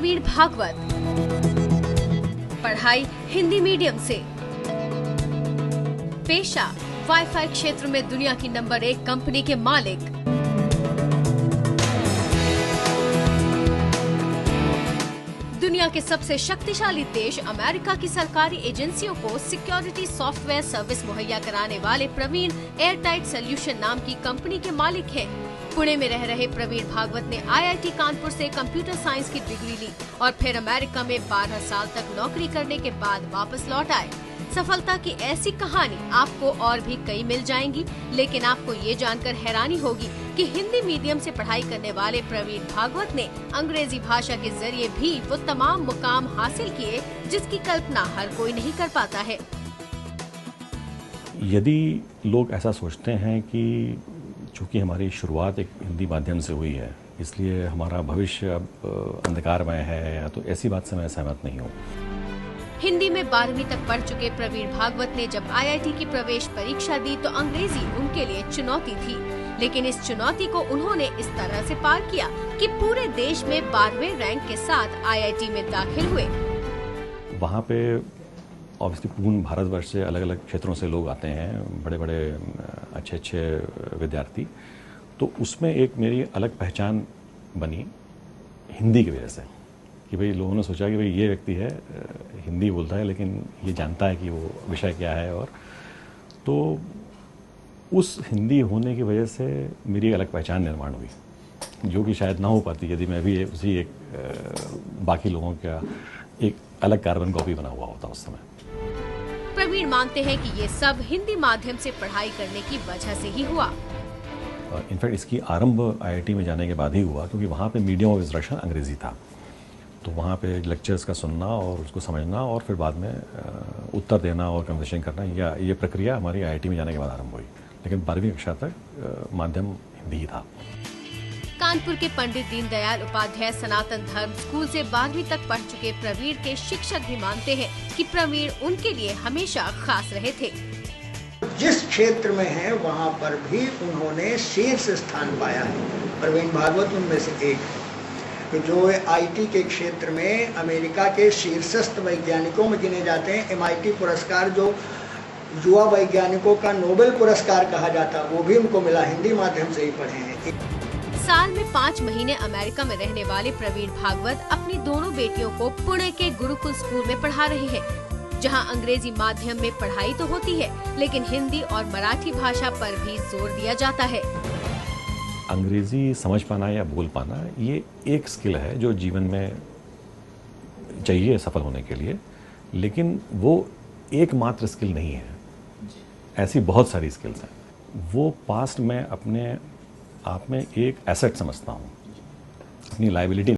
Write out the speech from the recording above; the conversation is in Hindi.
प्रवीण भागवत, पढ़ाई हिंदी मीडियम से, पेशा वाईफाई क्षेत्र में दुनिया की नंबर 1 कंपनी के मालिक, दुनिया के सबसे शक्तिशाली देश अमेरिका की सरकारी एजेंसियों को सिक्योरिटी सॉफ्टवेयर सर्विस मुहैया कराने वाले प्रवीण एयरटाइट सॉल्यूशन नाम की कंपनी के मालिक हैं। पुणे में रह रहे प्रवीण भागवत ने IIT कानपुर से कंप्यूटर साइंस की डिग्री ली और फिर अमेरिका में 12 साल तक नौकरी करने के बाद वापस लौट आए। सफलता की ऐसी कहानी आपको और भी कई मिल जाएंगी, लेकिन आपको ये जानकर हैरानी होगी कि हिंदी मीडियम से पढ़ाई करने वाले प्रवीण भागवत ने अंग्रेजी भाषा के जरिए भी वो तमाम मुकाम हासिल किए जिसकी कल्पना हर कोई नहीं कर पाता है। यदि लोग ऐसा सोचते हैं कि चूँकि हमारी शुरुआत एक हिंदी माध्यम से हुई है इसलिए हमारा भविष्य अब अंधकारमय है, तो ऐसी बात से मैं सहमत नहीं हूँ। हिंदी में 12वीं तक पढ़ चुके प्रवीण भागवत ने जब IIT की प्रवेश परीक्षा दी तो अंग्रेजी उनके लिए चुनौती थी, लेकिन इस चुनौती को उन्होंने इस तरह से पार किया कि पूरे देश में 12वें रैंक के साथ IIT में दाखिल हुए। वहाँ पे ऑब्वियसली पूर्ण भारतवर्ष से अलग अलग क्षेत्रों से लोग आते हैं, बड़े बड़े अच्छे विद्यार्थी, तो उसमें एक मेरी अलग पहचान बनी हिंदी की वजह से कि भाई लोगों ने सोचा कि भाई ये व्यक्ति है हिंदी बोलता है लेकिन ये जानता है कि वो विषय क्या है, और तो उस हिंदी होने की वजह से मेरी अलग पहचान निर्माण हुई जो कि शायद ना हो पाती यदि मैं भी उसी एक बाकी लोगों का एक अलग कार्बन कॉपी बना हुआ होता उस समय। प्रवीण मानते हैं कि ये सब हिंदी माध्यम से पढ़ाई करने की वजह से ही हुआ। इनफैक्ट इसकी आरंभ IIT में जाने के बाद ही हुआ क्योंकि वहाँ पे मीडियम ऑफ इंस्ट्रक्शन अंग्रेजी था, तो वहाँ पे लेक्चर्स का सुनना और उसको समझना और फिर बाद में उत्तर देना और कन्वर्सेशन करना, या ये प्रक्रिया हमारी IIT में जाने के बाद आरंभ हुई, लेकिन 12वीं कक्षा तक माध्यम हिंदी ही था। कानपुर के पंडित दीनदयाल उपाध्याय सनातन धर्म स्कूल से 12वीं तक पढ़ चुके प्रवीण के शिक्षक भी मानते हैं कि प्रवीण उनके लिए हमेशा खास रहे थे। जिस क्षेत्र में है वहाँ पर भी उन्होंने शीर्ष स्थान पाया है। प्रवीण भागवत उनमें से एक है जो IT के क्षेत्र में अमेरिका के शीर्षस्थ वैज्ञानिकों में गिने जाते हैं। MIT पुरस्कार जो युवा वैज्ञानिकों का नोबेल पुरस्कार कहा जाता वो भी उनको मिला, हिंदी माध्यम से ही पढ़े हैं। साल में 5 महीने अमेरिका में रहने वाले प्रवीण भागवत अपनी दोनों बेटियों को पुणे के गुरुकुल स्कूल में पढ़ा रहे हैं, जहां अंग्रेजी माध्यम में पढ़ाई तो होती है लेकिन हिंदी और मराठी भाषा पर भी जोर दिया जाता है। अंग्रेजी समझ पाना या बोल पाना ये एक स्किल है जो जीवन में चाहिए सफल होने के लिए, लेकिन वो एकमात्र स्किल नहीं है। ऐसी बहुत सारी स्किल्स हैं। वो पास्ट में अपने आप में एक एसेट समझता हूँ, अपनी लायबिलिटी